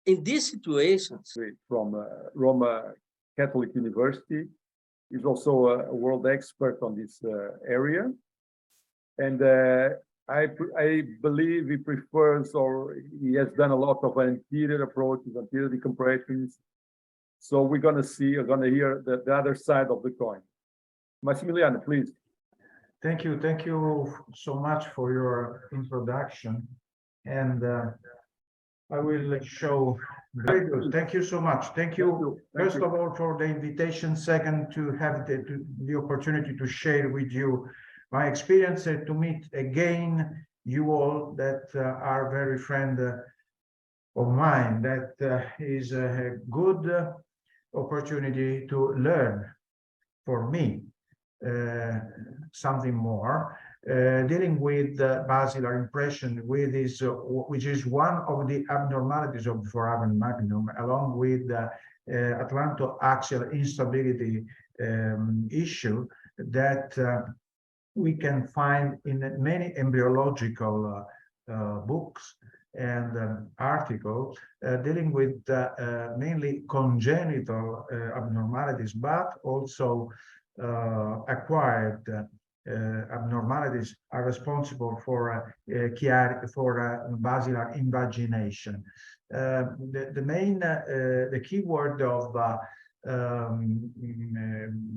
In these situations, from Roma Catholic University, he's also a world expert on this area, and I believe he prefers, or he has done a lot of anterior approaches, anterior decompressions. So we're going to hear the other side of the coin. Massimiliano, please. Thank you so much for your introduction, and I will show. Very good. Thank you so much. Thank you. First of all, for the invitation. Second, to have the opportunity to share with you my experience, to meet again you all that are very friend of mine. That is a good opportunity to learn for me something more. Dealing with basilar impression, which is one of the abnormalities of the foramen magnum, along with atlantoaxial instability issue that we can find in many embryological books and articles dealing with mainly congenital abnormalities, but also acquired abnormalities are responsible for basilar invagination. The key word of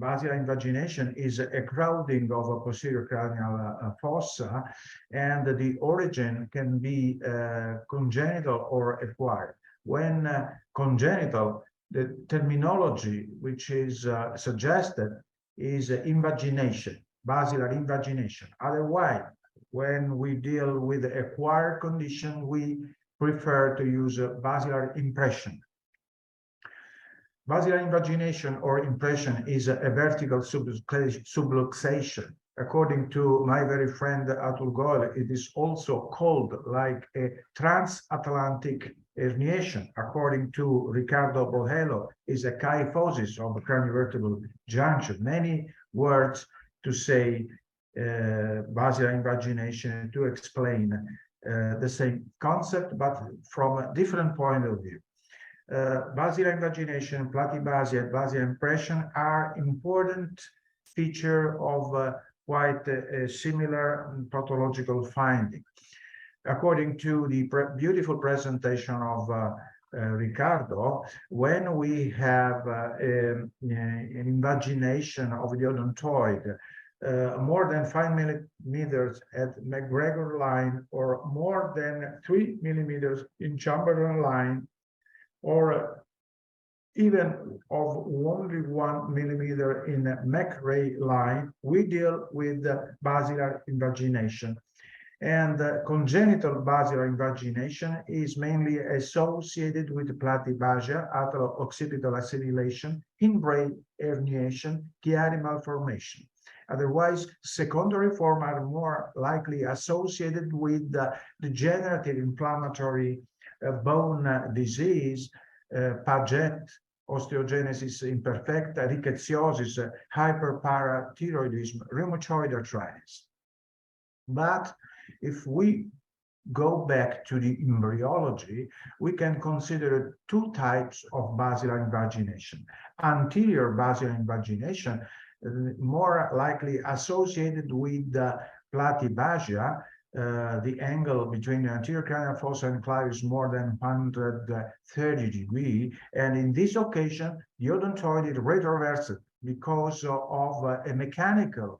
basilar invagination is a crowding of a posterior cranial fossa, and the origin can be congenital or acquired. When congenital, the terminology which is suggested is invagination, basilar invagination. Otherwise, when we deal with the acquired condition, we prefer to use basilar impression. Basilar invagination or impression is a vertical subluxation. According to my very friend Atul Goel, it is also called like a transatlantic herniation. According to Riccardo Bohello, is a kyphosis of the craniovertebral junction. Many words to say basilar invagination to explain the same concept, but from a different point of view. Basilar invagination, platybasia, and basilar impression are important feature of quite a similar pathological finding. According to the beautiful presentation of Riccardo, when we have an invagination of the odontoid more than 5 millimeters at McGregor line, or more than 3 millimeters in Chamberlain line, or even of only 1 millimeter in McRae line, we deal with basilar invagination. And congenital basilar invagination is mainly associated with platybasia, atalo-occipital acetylation, hindbrain herniation, Chiari malformation. Otherwise, secondary forms are more likely associated with degenerative inflammatory bone disease, Paget, osteogenesis imperfecta, rickettsiosis, hyperparathyroidism, rheumatoid arthritis. But if we go back to the embryology, we can consider two types of basilar invagination. Anterior basilar invagination, more likely associated with platybasia. The angle between the anterior cranial fossa and clavicle is more than 130 degrees, and in this occasion, the odontoid is retroversed because of a mechanical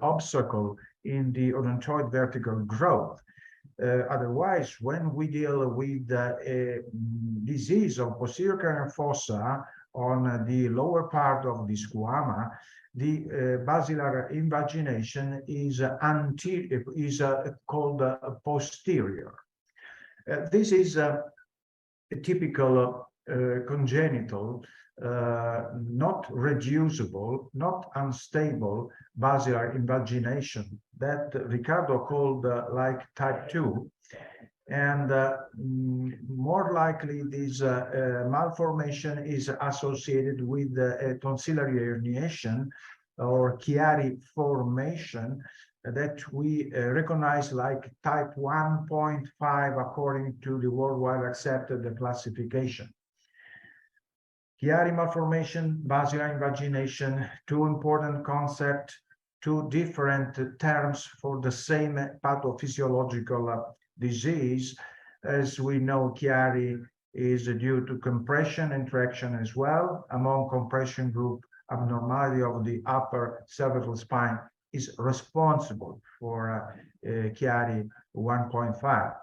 obstacle in the odontoid vertical growth. Otherwise, when we deal with a disease of posterior cranial fossa on the lower part of the squama, the basilar invagination is called posterior. This is a typical congenital, not reducible, not unstable basilar invagination that Riccardo called like type 2. And more likely this malformation is associated with a tonsillary herniation or Chiari formation that we recognize like type 1.5 according to the worldwide accepted classification. Chiari malformation, basilar invagination, two important concepts, two different terms for the same pathophysiological disease. As we know, Chiari is due to compression and traction as well. Among compression group, abnormality of the upper cervical spine is responsible for Chiari 1.5.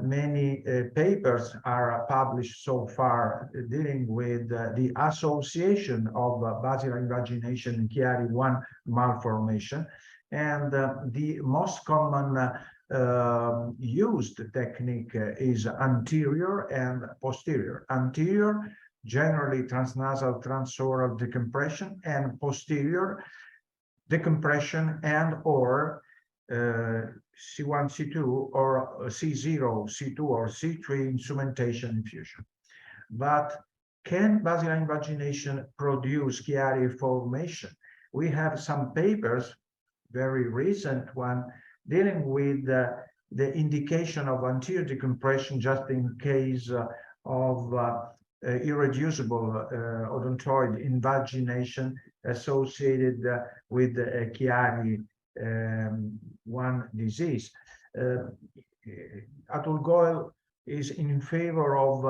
Many papers are published so far dealing with the association of basilar invagination and Chiari 1 malformation. And the most common used technique is anterior and posterior. Anterior, generally transnasal transoral decompression, and posterior decompression and or C1, C2, or C0, C2, or C3 instrumentation infusion. But can basilar invagination produce Chiari formation? We have some papers, very recent one, dealing with the indication of anterior decompression just in case of irreducible odontoid invagination associated with Chiari 1 disease. Atul Goel is in favor of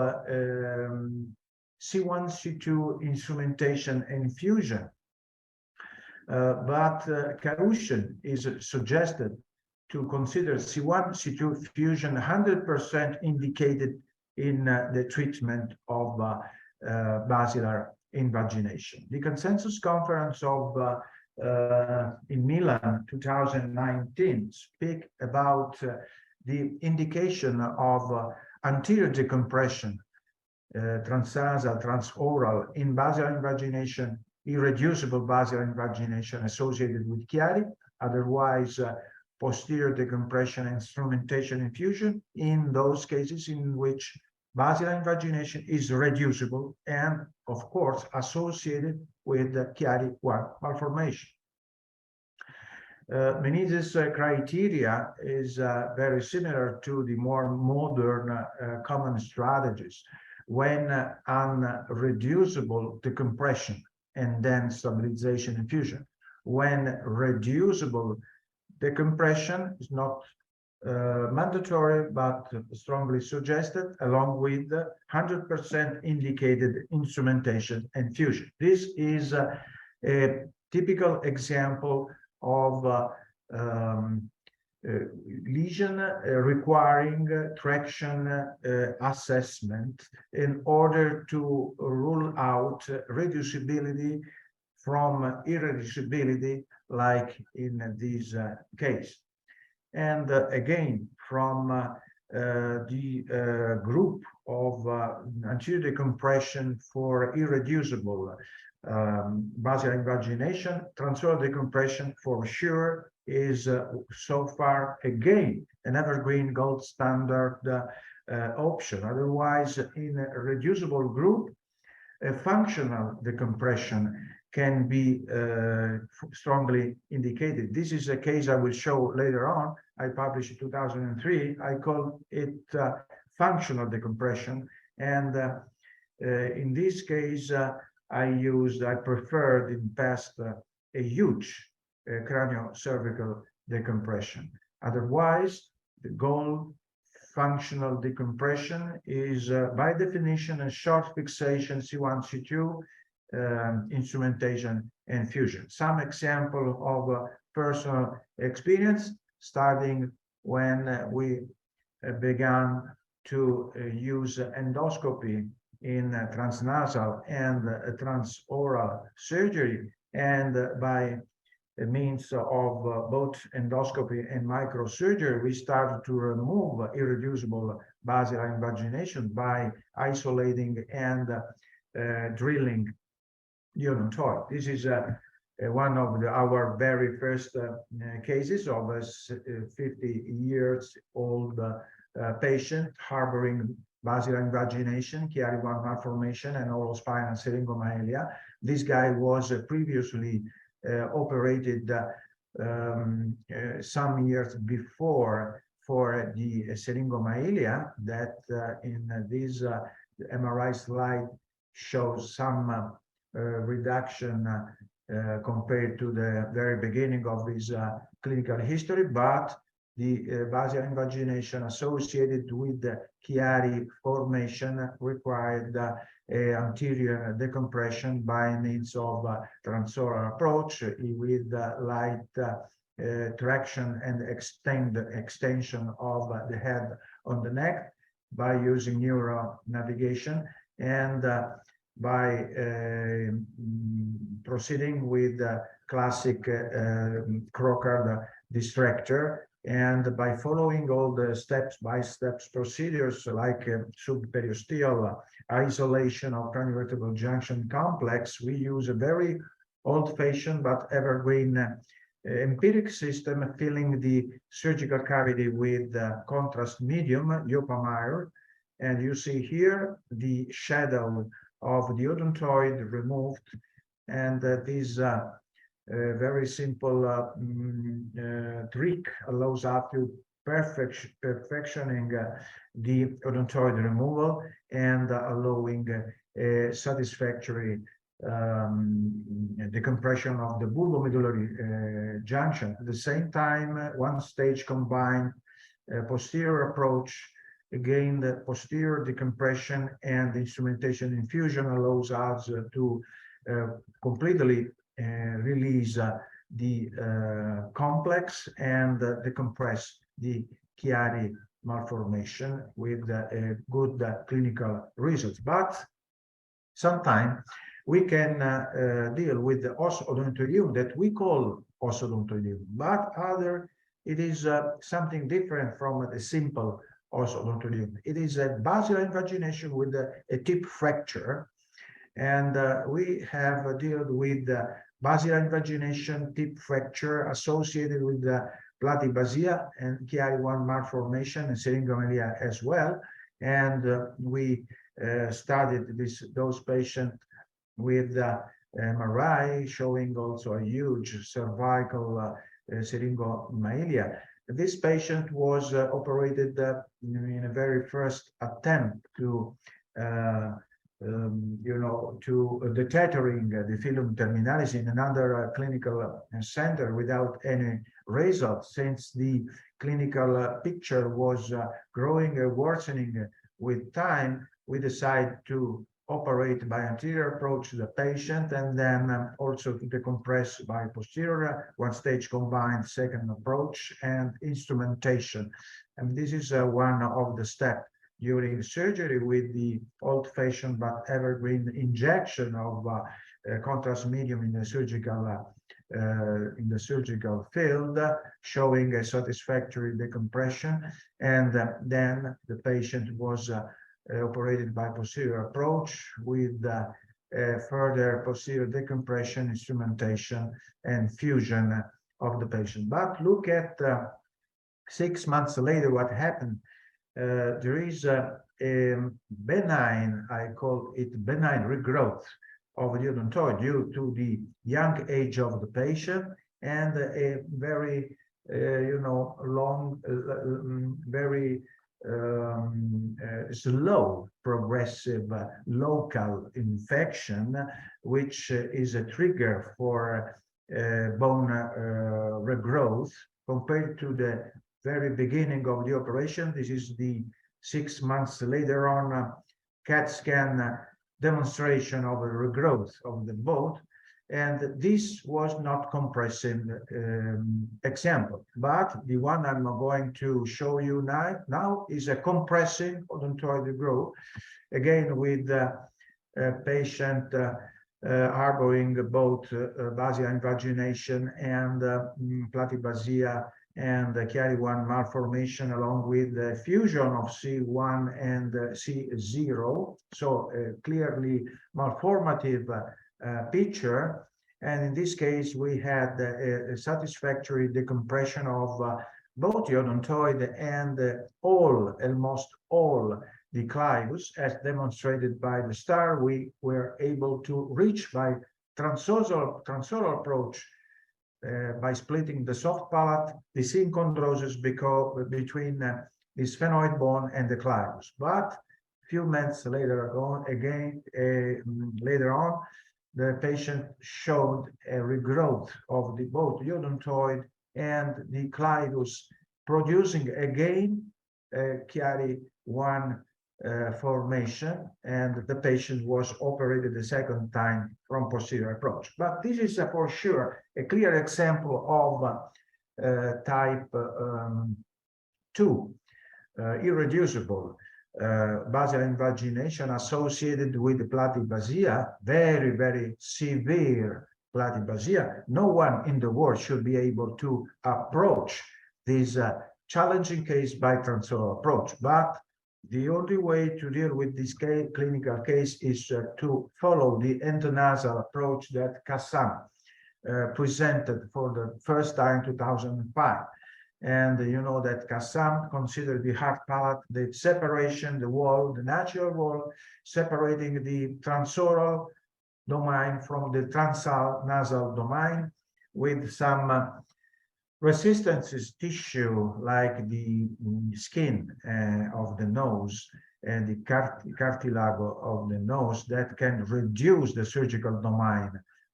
C1, C2 instrumentation and fusion, but Karushin is suggested to consider C1, C2 fusion 100% indicated in the treatment of basilar invagination. The consensus conference of in Milan 2019 speak about the indication of anterior decompression, transnasal, transoral in basilar invagination, irreducible basilar invagination associated with Chiari, otherwise posterior decompression and instrumentation infusion in those cases in which basilar invagination is reducible and, of course, associated with the Chiari 1 malformation. Menezes criteria is very similar to the more modern common strategies. When unreducible decompression and then stabilization infusion. When reducible decompression is not mandatory, but strongly suggested, along with 100% indicated instrumentation and fusion. This is a typical example of lesion requiring traction assessment in order to rule out reducibility from irreducibility, like in this case. And again, from the group of anterior decompression for irreducible basilar invagination, transoral decompression for sure is so far again an evergreen gold standard option. Otherwise, in a reducible group, a functional decompression can be strongly indicated. This is a case I will show later on. I published in 2003. I call it functional decompression. And in this case, I preferred in past a huge craniocervical decompression. Otherwise, the goal functional decompression is by definition a short fixation C1, C2, instrumentation and fusion. Some example of personal experience, starting when we began to use endoscopy in transnasal and transoral surgery, and by means of both endoscopy and microsurgery, we started to remove irreducible basilar invagination by isolating and drilling the odontoid. This is one of our very first cases of a 50 years old patient harboring basilar invagination, Chiari 1 malformation, and oral spinal syringomyelia. This guy was previously operated some years before for the syringomyelia that in this MRI slide shows some reduction compared to the very beginning of this clinical history, but the basilar invagination associated with the Chiari formation required anterior decompression by means of transoral approach with light traction and extension of the head on the neck by using neural navigation and by proceeding with classic Crocard distractor, and by following all the step-by-step procedures like subperiosteal isolation of craniovertebral junction complex, we use a very old-fashioned but evergreen empiric system filling the surgical cavity with contrast medium, Yopamire. And you see here the shadow of the odontoid removed, and this very simple trick allows us to perfectioning the odontoid removal and allowing satisfactory decompression of the bulbomedullary junction. At the same time, one stage combined posterior approach. Again, the posterior decompression and instrumentation infusion allows us to completely release the complex and decompress the Chiari malformation with good clinical results. But sometimes we can deal with the ossodontoideum that we call ossodontoideum, but it is something different from a simple ossodontoideum. It is a basilar invagination with a tip fracture, and we have dealt with basilar invagination tip fracture associated with the platybasia and Chiari-1 malformation and syringomyelia as well. And we studied those patients with MRI showing also a huge cervical syringomyelia. This patient was operated in a very first attempt to to detecting the filum terminalis in another clinical center without any result. Since the clinical picture was growing and worsening with time, we decided to operate by anterior approach to the patient and then also to decompress by posterior, one stage combined second approach and instrumentation. And this is one of the steps during surgery with the old-fashioned but evergreen injection of contrast medium in the surgical field, showing a satisfactory decompression, and then the patient was operated by posterior approach with further posterior decompression, instrumentation, and fusion of the patient. But look at 6 months later what happened. There is a benign, I call it benign regrowth of the odontoid due to the young age of the patient and a very, long, very slow progressive local infection, which is a trigger for bone regrowth compared to the very beginning of the operation. This is the 6 months later on CAT scan demonstration of a regrowth of the bone, and this was not compressive example, but the one I'm going to show you now is a compressive odontoid growth, again with a patient harboring both basilar invagination and platybasia and the Chiari-1 malformation, along with the fusion of C1 and C0, so clearly malformative picture. And in this case, we had a satisfactory decompression of both the odontoid and almost all the clivus, as demonstrated by the star. We were able to reach by transoral approach by splitting the soft palate, the synchondrosis between the sphenoid bone and the clivus. But few months later on, later on, the patient showed a regrowth of both the odontoid and the clivus, producing again Chiari 1 formation, and the patient was operated the second time from posterior approach. But this is for sure a clear example of type 2, irreducible basilar invagination associated with platybasia, very, very severe platybasia. No one in the world should be able to approach this challenging case by transoral approach, but the only way to deal with this clinical case is to follow the endonasal approach that Kassam presented for the first time in 2005. And you know that Kassam considered the hard palate, the separation, the wall, the natural wall, separating the transoral domain from the transnasal domain with some resistances tissue like the skin of the nose and the cartilage of the nose that can reduce the surgical domain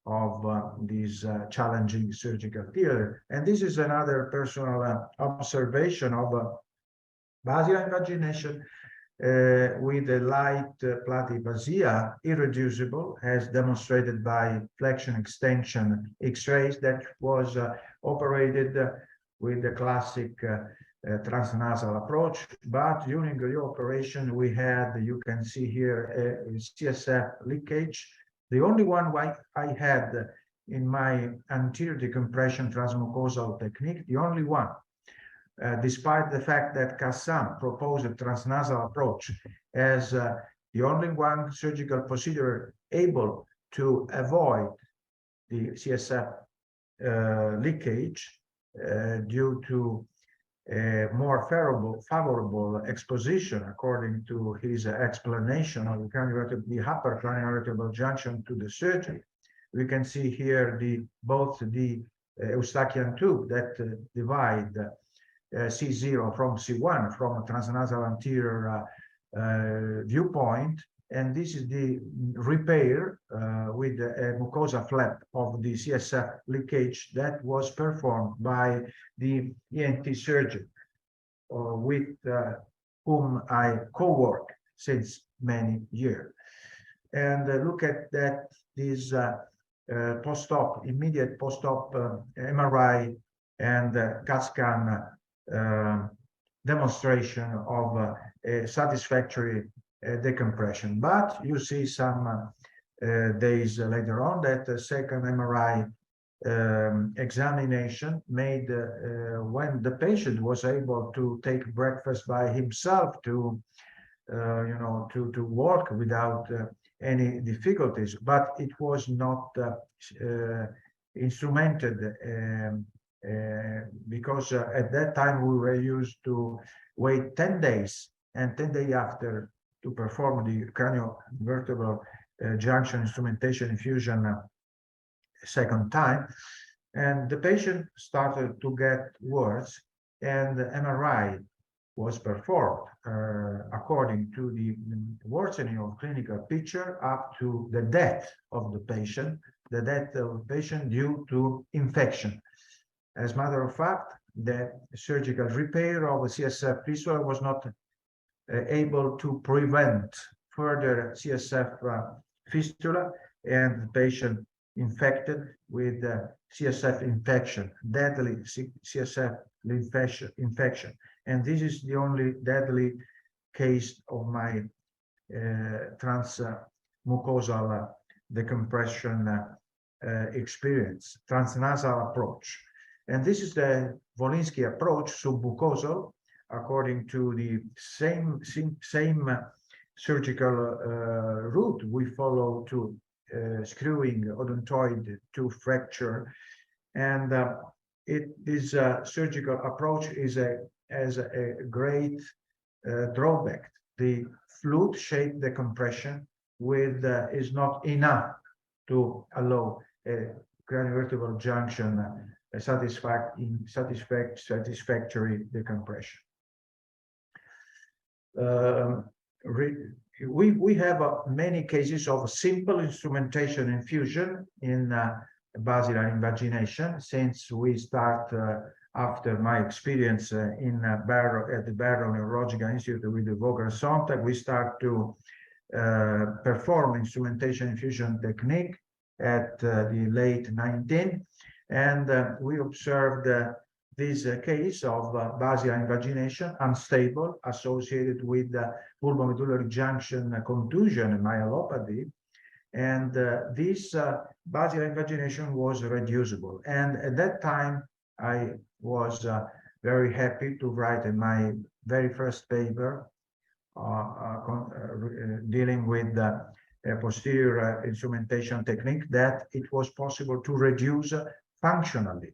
of this challenging surgical theater. And this is another personal observation of basilar invagination with a light platybasia, irreducible, as demonstrated by flexion extension X-rays that was operated with the classic transnasal approach. But during the operation, we had, you can see here, a CSF leakage. The only one I had in my anterior decompression transmucosal technique, the only one. Despite the fact that Kassam proposed a transnasal approach as the only one surgical procedure able to avoid the CSF leakage due to a more favorable exposition, according to his explanation of the upper craniovertebral junction to the surgery. We can see here both the Eustachian tube that divide C0 from C1 from a transnasal anterior viewpoint, and this is the repair with a mucosa flap of the CSF leakage that was performed by the ENT surgeon with whom I co-work since many years. And look at that, this post-op, immediate post-op MRI and CAT scan demonstration of a satisfactory decompression. But you see some days later on that the second MRI examination made when the patient was able to take breakfast by himself to to walk without any difficulties, but it was not instrumented because at that time we were used to wait 10 days and 10 days after to perform the craniovertebral junction instrumentation infusion second time, and the patient started to get worse, and the MRI was performed according to the worsening of clinical picture up to the death of the patient due to infection. As a matter of fact, the surgical repair of the CSF fistula was not able to prevent further CSF fistula, and the patient infected with CSF infection, deadly CSF infection. And this is the only deadly case of my transmucosal decompression experience, transnasal approach. And this is the Wolinski approach, submucosal, according to the same surgical route we follow to screwing odontoid to fracture. And this surgical approach has a great drawback. The flute-shaped decompression is not enough to allow a craniovertebral junction a satisfactory decompression. We have many cases of simple instrumentation infusion in basilar invagination. Since we start after my experience at the Barrow Neurological Institute with the Volker Sonntag, we start to perform instrumentation infusion technique at the late 19th, and we observed this case of basilar invagination, unstable, associated with pulmomedullary junction contusion and myelopathy. And this basilar invagination was reducible. And at that time, I was very happy to write in my very first paper dealing with the posterior instrumentation technique, that it was possible to reduce functionally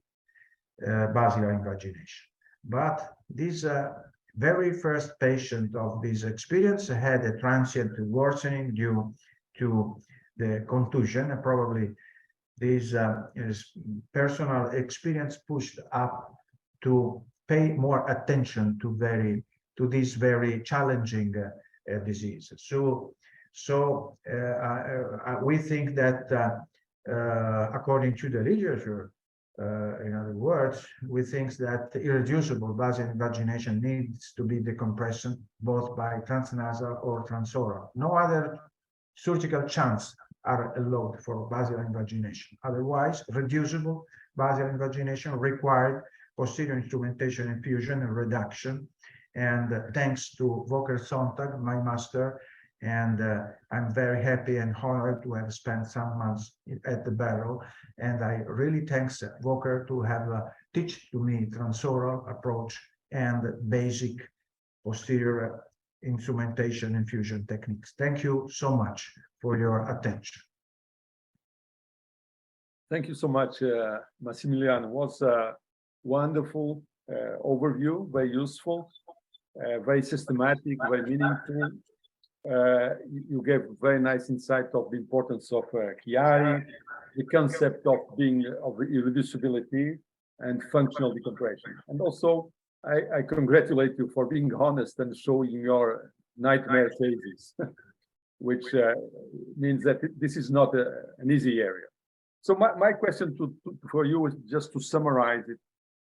basilar invagination. But this very first patient of this experience had a transient worsening due to the contusion, and probably this personal experience pushed up to pay more attention to this very challenging disease. So we think that according to the literature, in other words, we think that irreducible basilar invagination needs to be decompressed both by transnasal or transoral. No other surgical chance are allowed for basilar invagination. Otherwise, reducible basilar invagination required posterior instrumentation infusion and reduction. And thanks to Volker Sonntag, my master, and I'm very happy and honored to have spent some months at the Barrow. And I really thanks Volker to have teach to me transoral approach and basic posterior instrumentation infusion techniques. Thank you so much for your attention. Thank you so much, Massimiliano. It was a wonderful overview, very useful, very systematic, very meaningful. You gave very nice insight of the importance of Chiari, the concept of irreducibility and functional decompression. And also, I congratulate you for being honest and showing your nightmare cases, which means that this is not an easy area. So my question for you is just to summarize it,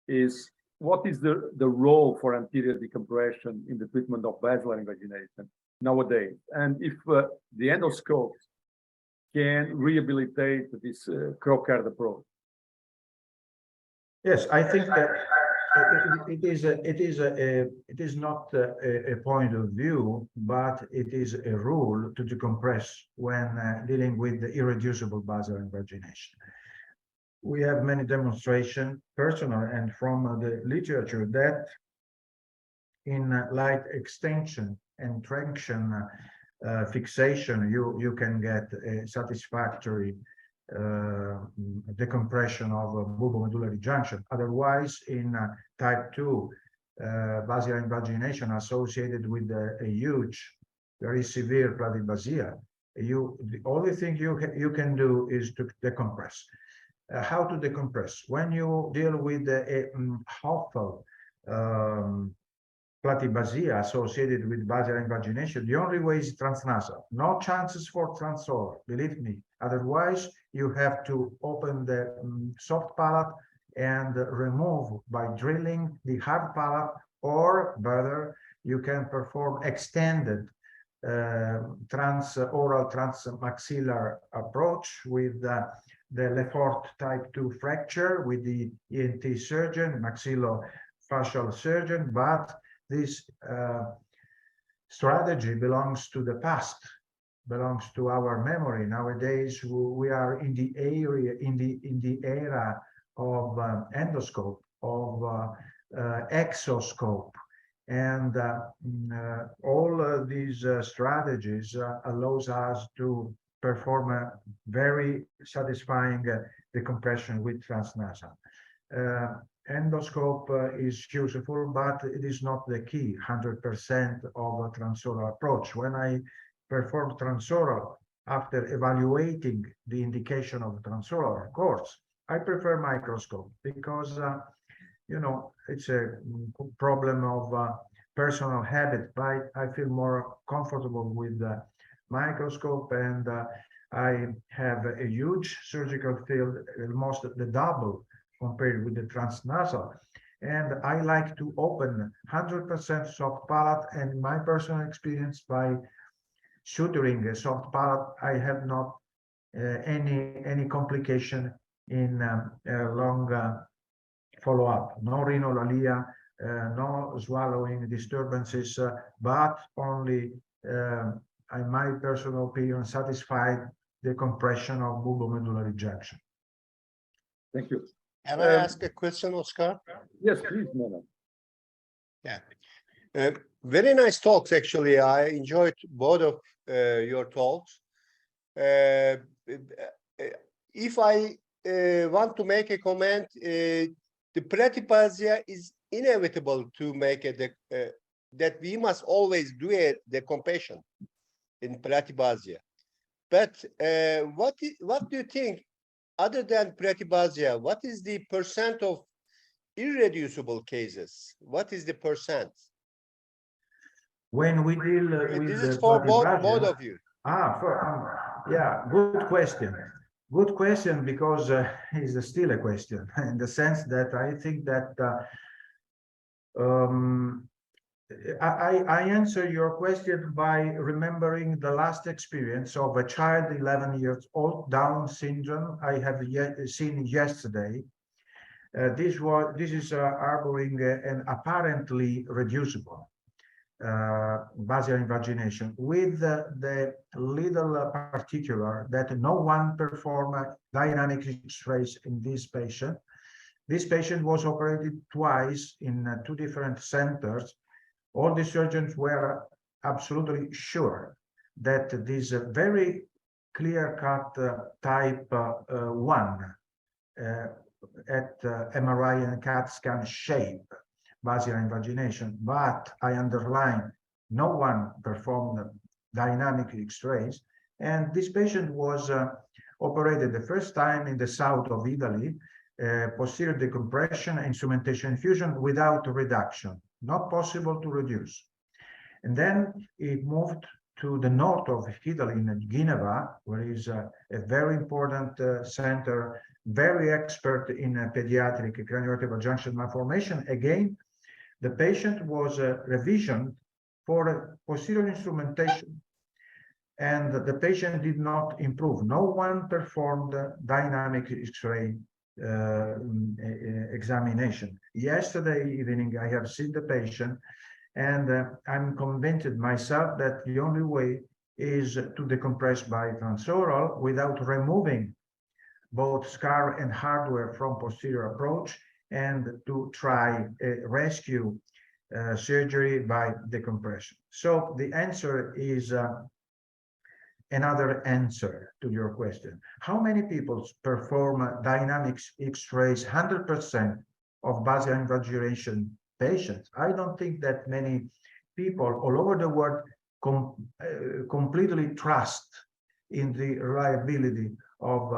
is what is the role for anterior decompression in the treatment of basilar invagination nowadays? And if the endoscope can rehabilitate this Crocard approach? Yes, I think that it is not a point of view, but it is a rule to decompress when dealing with the irreducible basilar invagination. We have many demonstrations, personal and from the literature, that in light extension and traction fixation, you can get a satisfactory decompression of a bulbomedullary junction. Otherwise, in type 2 basilar invagination associated with a huge, very severe platybasia, the only thing you can do is to decompress. How to decompress? When you deal with a Hoffel platybasia associated with basilar invagination, the only way is transnasal. No chances for transoral, believe me. Otherwise, you have to open the soft palate and remove by drilling the hard palate, or better, you can perform extended transoral transmaxillar approach with the Lefort type 2 fracture with the ENT surgeon, maxillofacial surgeon, but this strategy belongs to the past, belongs to our memory. Nowadays, we are in the era of endoscope, of exoscope, and all these strategies allows us to perform a very satisfying decompression with transnasal. Endoscope is useful, but it is not the key 100% of a transoral approach. When I perform transoral, after evaluating the indication of transoral, of course, I prefer microscope because, you know, it's a problem of personal habit, but I feel more comfortable with the microscope, and I have a huge surgical field, almost the double compared with the transnasal. And I like to open 100% soft palate, and my personal experience by suturing a soft palate, I have not any complication in long follow-up, no rhinolalia, no swallowing disturbances, but only, in my personal opinion, satisfied the compression of bulbomedullary junction. Thank you. Can I ask a question, Oscar? Yes, please, Mehmet. Yeah. Very nice talks, actually. I enjoyed both of your talks. If I want to make a comment, the bradyparsia is inevitable to make that we must always do a decompassion in bradyparsia. But what do you think, other than bradyparsia, what is the percent of irreducible cases? What is the percent? When we deal with This the is for both bradyparsia, of you. yeah, good question. Good question, because it's still a question in the sense that I think that I answer your question by remembering the last experience of a child, 11 years old, Down syndrome, I have seen yesterday. This is harboring an apparently reducible basilar invagination, with the little particular that no one performed dynamic X-rays in this patient. This patient was operated twice in 2 different centers. All the surgeons were absolutely sure that this very clear-cut type 1 at MRI and CAT scan shape basilar invagination, but I underline, no one performed dynamic X-rays, and this patient was operated the first time in the south of Italy, posterior decompression, instrumentation infusion without reduction, not possible to reduce. And then it moved to the north of Italy in Geneva, where is a very important center, very expert in pediatric craniovertebral junction malformation. Again, the patient was revisioned for posterior instrumentation, and the patient did not improve. No one performed dynamic X-ray examination. Yesterday evening, I have seen the patient, and I'm convinced myself that the only way is to decompress by transoral without removing both scar and hardware from posterior approach, and to try a rescue surgery by decompression. So the answer is another answer to your question. How many people perform dynamics X-rays 100% of basilar invagination patients? I don't think that many people all over the world completely trust in the reliability of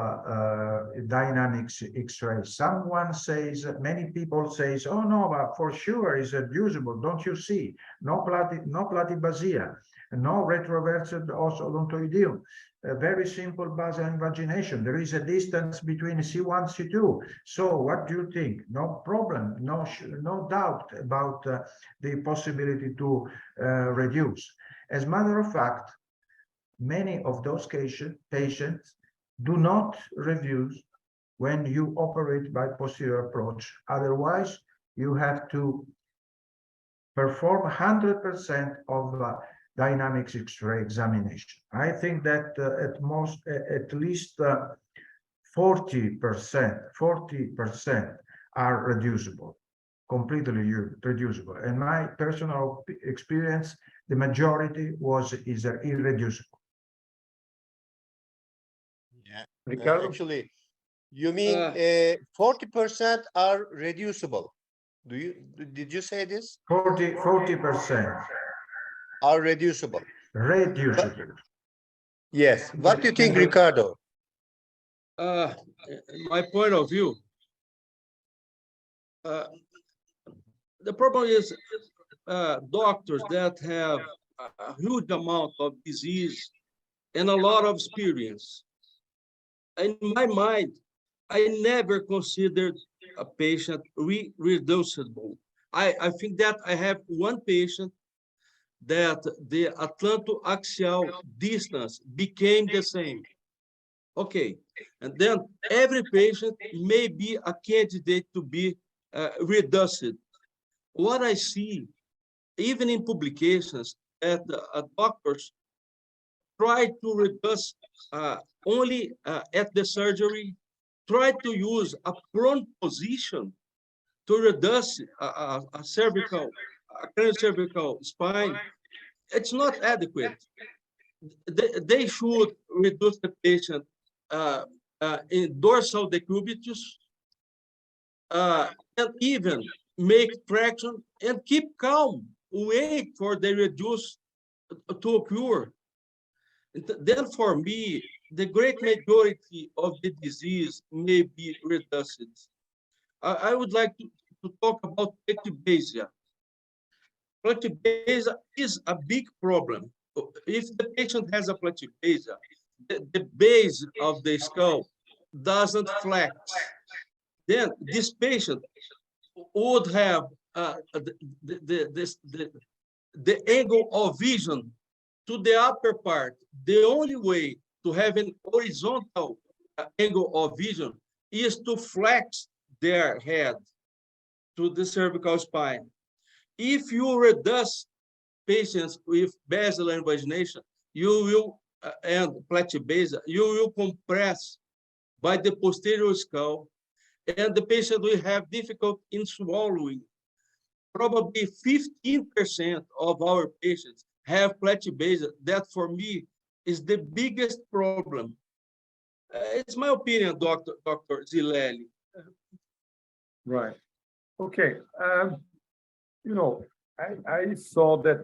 dynamics X-rays. Someone says, many people says, oh no, but for sure it's reducible, don't you see? No platybasia, no retroverted odontoideum, a very simple basilar invagination. There is a distance between C1, C2. So what do you think? No problem, no doubt about the possibility to reduce. As a matter of fact, many of those patients do not reduce when you operate by posterior approach. Otherwise, you have to perform 100% of dynamics X-ray examination. I think that at least 40% are reducible, completely reducible. And my personal experience, the majority is irreducible. Yeah. Ricardo? Actually, you mean 40% are reducible? Did you say this? 40% are reducible. Reducible. Yes. What do you think, Ricardo? in my point of view, the problem is doctors that have a huge amount of disease and a lot of experience. In my mind, I never considered a patient reducible. I think that I have one patient that the atlantoaxial distance became the same. Okay, and then every patient may be a candidate to be reduced. What I see, even in publications, that doctors try to reduce only at the surgery, try to use a prone position to reduce a cervical spine. It's not adequate. They should reduce the patient in dorsal decubitus and even make traction and keep calm, wait for the reduce to occur. Then for me, the great majority of the disease may be reduced. I would like to talk about platybasia. Platybasia is a big problem. If the patient has a platybasia, the base of the skull doesn't flex. Then this patient would have the angle of vision to the upper part. The only way to have an horizontal angle of vision is to flex their head to the cervical spine. If you reduce patients with basilar invagination, you will, and platybasia, you will compress by the posterior skull, and the patient will have difficulty in swallowing. Probably 15% of our patients have platybasia. That for me is the biggest problem. It's my opinion, Dr. Zileli. Right. Okay. You know, I saw that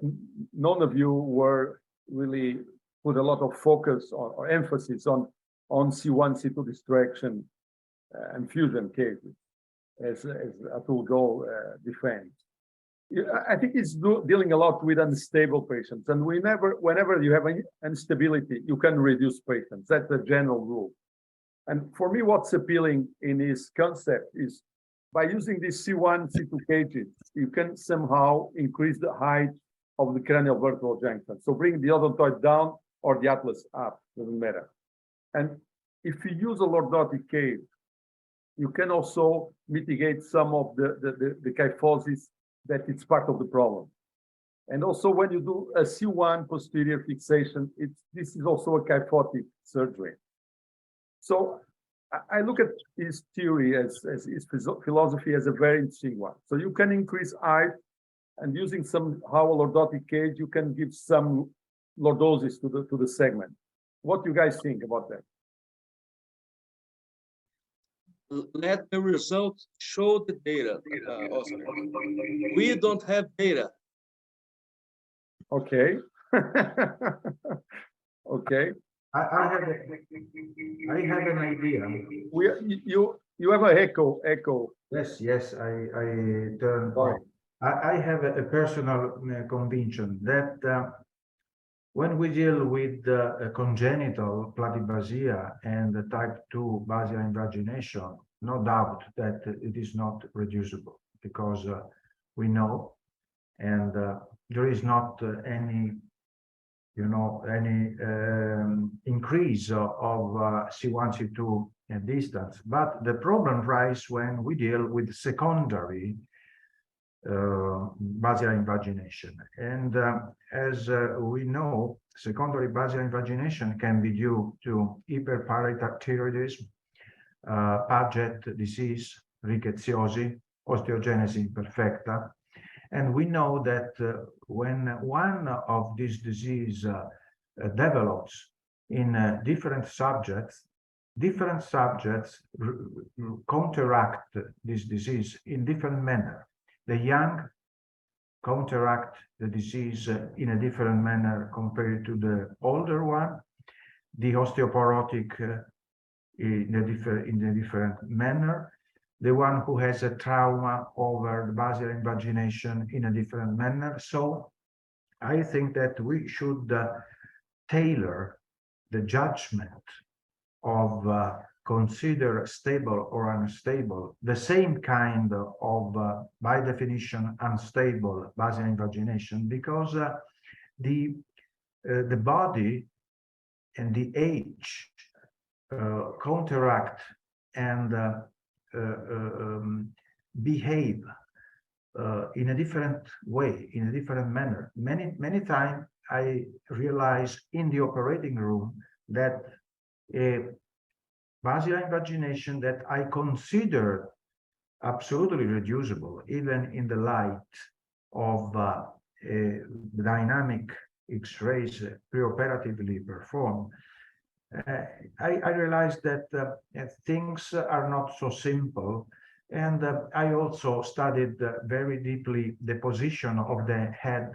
none of you were really put a lot of focus on, or emphasis on C1, C2 distraction and fusion cases, as Atul Gol defends. I think it's dealing a lot with unstable patients, and whenever you have instability, you can reduce patients. That's a general rule. And for me, what's appealing in his concept is by using these C1, C2 cages, you can somehow increase the height of the cranial vertebral junction. So bring the odontoid down or the atlas up, doesn't matter. And if you use a lordotic cage, you can also mitigate some of the kyphosis that it's part of the problem. And also when you do a C1 posterior fixation, this is also a kyphotic surgery. So I look at his theory as his philosophy as a very interesting one. So you can increase height, and using somehow a lordotic cage, you can give some lordosis to the segment. What do you guys think about that? Let the results show the data, Oscar. We don't have data. Okay. Okay. I have an idea. You have an echo. Yes, I turn off. I have a personal conviction that when we deal with congenital platybasia and the type 2 basilar invagination, no doubt that it is not reducible, because we know, and there is not any increase of C1, C2 distance. But the problem arises when we deal with secondary basilar invagination. And as we know, secondary basilar invagination can be due to hyperparathyroidism, Paget disease, rickettsiosis, osteogenesis imperfecta. And we know that when one of these diseases develops in different subjects counteract this disease in different manner. The young counteract the disease in a different manner compared to the older one. The osteoporotic in a different manner, the one who has a trauma over the basilar invagination in a different manner. So I think that we should tailor the judgment of consider stable or unstable, the same kind of, by definition, unstable basilar invagination, because the body and the age counteract and behave in a different way, in a different manner. Many times I realize in the operating room that a basilar invagination that I consider absolutely reducible, even in the light of dynamic X-rays preoperatively performed, I realized that things are not so simple. And I also studied very deeply the position of the head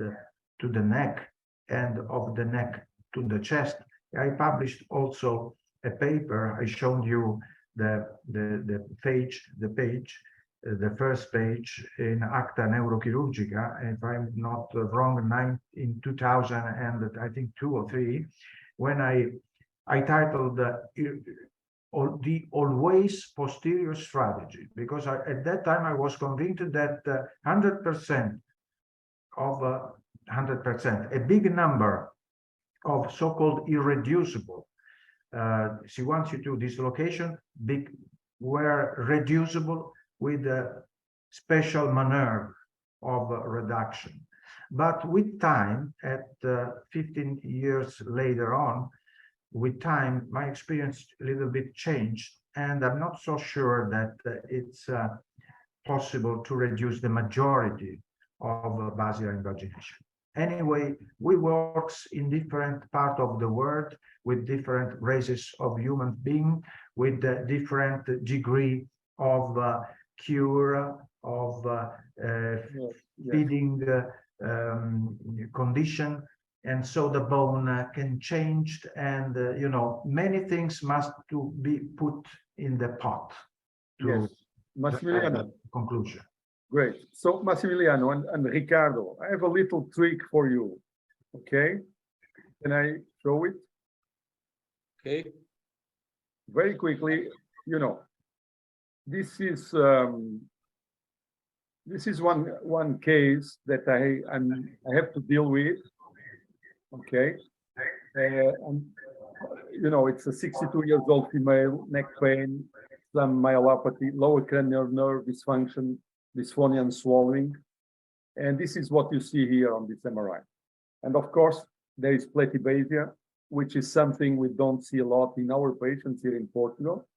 to the neck and of the neck to the chest. I published also a paper. I showed you the first page in Acta Neurochirurgica, if I'm not wrong, in 2000 and I think 2 or 3, when I titled the always posterior strategy, because at that time I was convinced that 100%, a big number of so-called irreducible C1, C2 dislocation were reducible with a special maneuver of reduction. But with time, at 15 years later on, with time, my experience a little bit changed, and I'm not so sure that it's possible to reduce the majority of basilar invagination. Anyway, we work in different parts of the world with different races of human beings, with different degree of cure, of feeding condition. And so the bone can change, and you know, many things must to be put in the pot to Massimiliano. Conclusion. Great. So Massimiliano and Ricardo, I have a little trick for you. Okay, can I show it? Okay. Very quickly. You know, this is one case that I have to deal with. Okay, and you know, it's a 62-year-old female, neck pain, some myelopathy, lower cranial nerve dysfunction, dysphonia and swallowing, and this is what you see here on this MRI. And of course, there is platybasia, which is something we don't see a lot in our patients here in Portugal.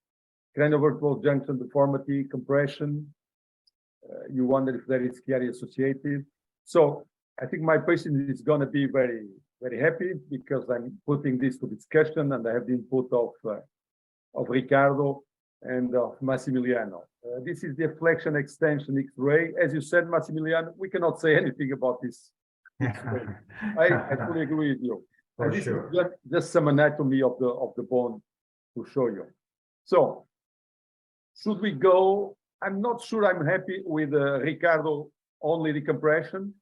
Craniovertebral junction deformity, compression. You wonder if there is Chiari associated. So I think my patient is going to be very, very happy because I'm putting this to discussion, and I have the input of Ricardo and of Massimiliano. This is the flexion extension X-ray. As you said, Massimiliano, we cannot say anything about this X-ray. I fully agree with you. And this is just some anatomy of the bone to show you. So should we go? I'm not sure I'm happy with Ricardo only decompression.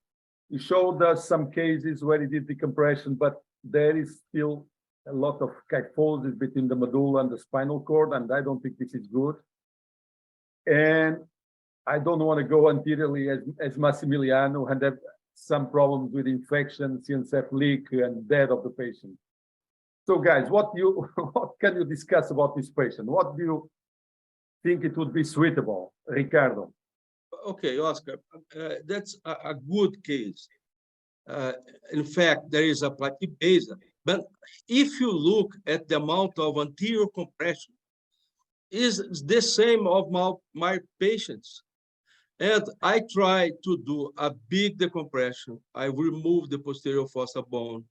He showed us some cases where he did decompression, but there is still a lot of kyphosis between the medulla and the spinal cord, and I don't think this is good. And I don't want to go anteriorly as Massimiliano and have some problems with infection, CNSF leak, and death of the patient. So guys, what can you discuss about this patient? What do you think it would be suitable, Ricardo? Okay, Oscar, that's a good case. In fact, there is a platybasia, but if you look at the amount of anterior compression, is the same of my patients. And I try to do a big decompression. I remove the posterior fossa bone,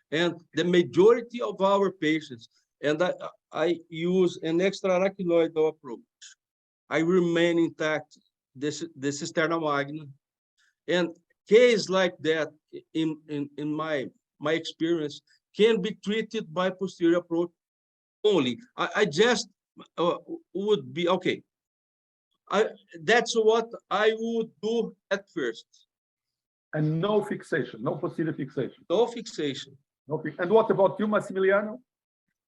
and the majority of our patients, and I use an extraarachnoidal approach. I remain intact, the cisterna magna, and cases like that, in my experience, can be treated by posterior approach only. I just would be okay. That's what I would do at first. And no fixation, no posterior fixation. No fixation. And what about you, Massimiliano?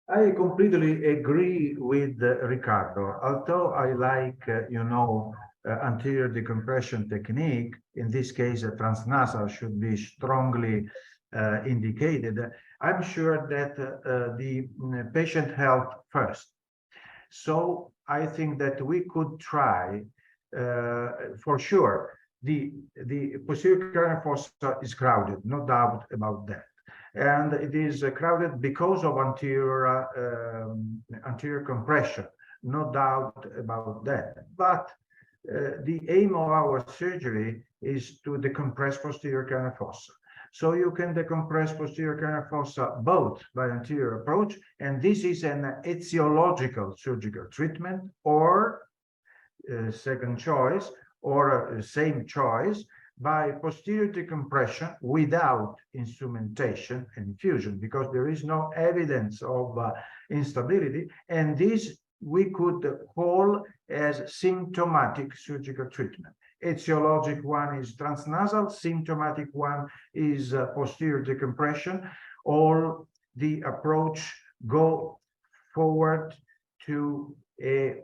I completely agree with Ricardo. Although I like, anterior decompression technique, in this case, a transnasal should be strongly indicated. I'm sure that the patient health first. So I think that we could try, for sure, the posterior cranial fossa is crowded, no doubt about that. And it is crowded because of anterior compression, no doubt about that. But the aim of our surgery is to decompress posterior cranial fossa. So you can decompress posterior cranial fossa both by anterior approach, and this is an etiological surgical treatment, or second choice, or same choice, by posterior decompression without instrumentation and infusion, because there is no evidence of instability, and this we could call as symptomatic surgical treatment. Etiologic one is transnasal, symptomatic one is posterior decompression. All the approach go forward to a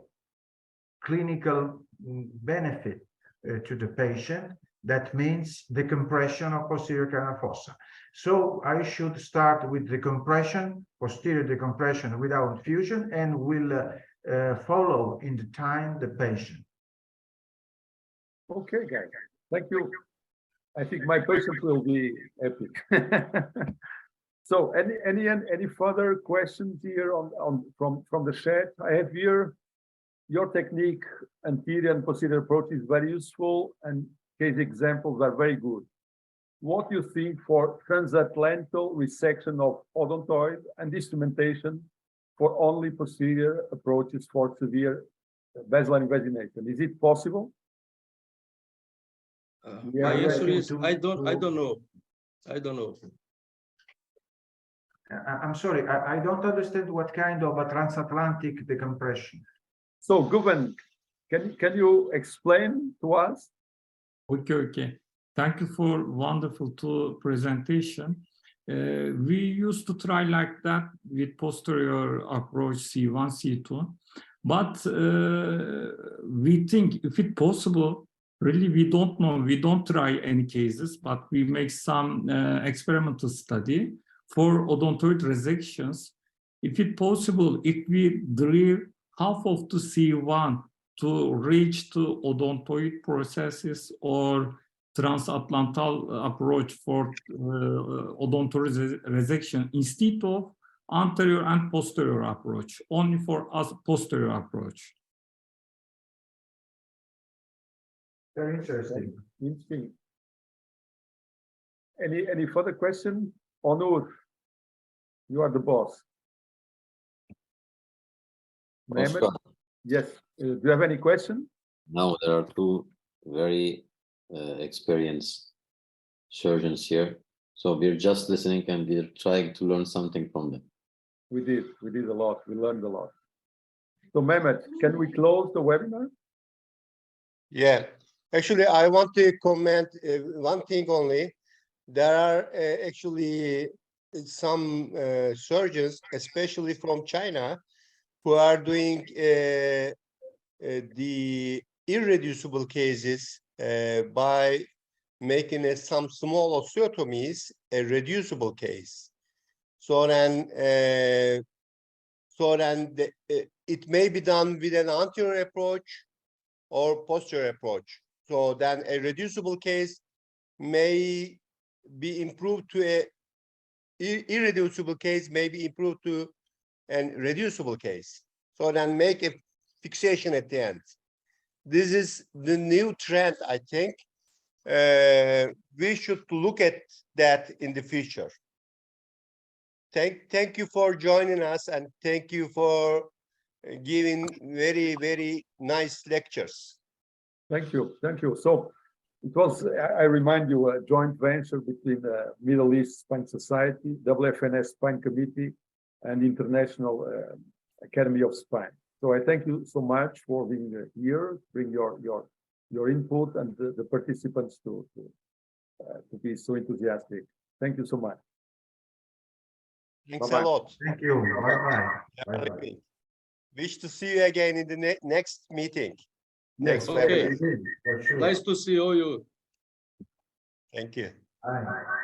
clinical benefit to the patient. That means the compression of posterior cranial fossa. So I should start with decompression, posterior decompression without infusion, and will follow in the time the patient. Okay, guys. Thank you. I think my patient will be happy. So, any further questions here from the chat? I have here your technique, anterior and posterior approach is very useful, and case examples are very good. What do you think for transatlantal resection of odontoid and instrumentation for only posterior approaches for severe basilar invagination? Is it possible? My answer is I don't know. I don't know. I'm sorry, I don't understand what kind of a transatlantic decompression. So, Güvenç, can you explain to us? Okay. Thank you for wonderful presentation. We used to try like that with posterior approach C1, C2, but we think if it's possible, really we don't know, we don't try any cases, but we make some experimental study for odontoid resections. If it's possible, if we drill half of the C1 to reach to odontoid processes or transatlantal approach for odontoid resection instead of anterior and posterior approach, only for us posterior approach. Very interesting. Interesting. Any further question? Onur, you are the boss. Mehmet? Yes. Do you have any question? No, there are two very experienced surgeons here. So we're just listening and we're trying to learn something from them. We did a lot. We learned a lot. So Mehmet, can we close the webinar? Yeah, actually, I want to comment one thing only. There are actually some surgeons, especially from China, who are doing the irreducible cases by making some small osteotomies a reducible case. So then, it may be done with an anterior approach or posterior approach. So then a reducible case may be improved to a irreducible case, may be improved to an reducible case. So then make a fixation at the end. This is the new trend, I think. We should look at that in the future. Thank you for joining us, and thank you for giving very, very nice lectures. Thank you. So it was, I remind you, a joint venture between the Middle East Spine Society, WFNS Spine Committee, and International Academy of Spine. So I thank you so much for being here, bring your input and the participants to be so enthusiastic. Thank you so much. Thanks Bye-bye. a lot. Thank you. Bye-bye. Have a Bye-bye. great- Wish to see you again in the next meeting. Yes, Next Okay. webinar. for sure. Nice to see all you. Thank you. Bye.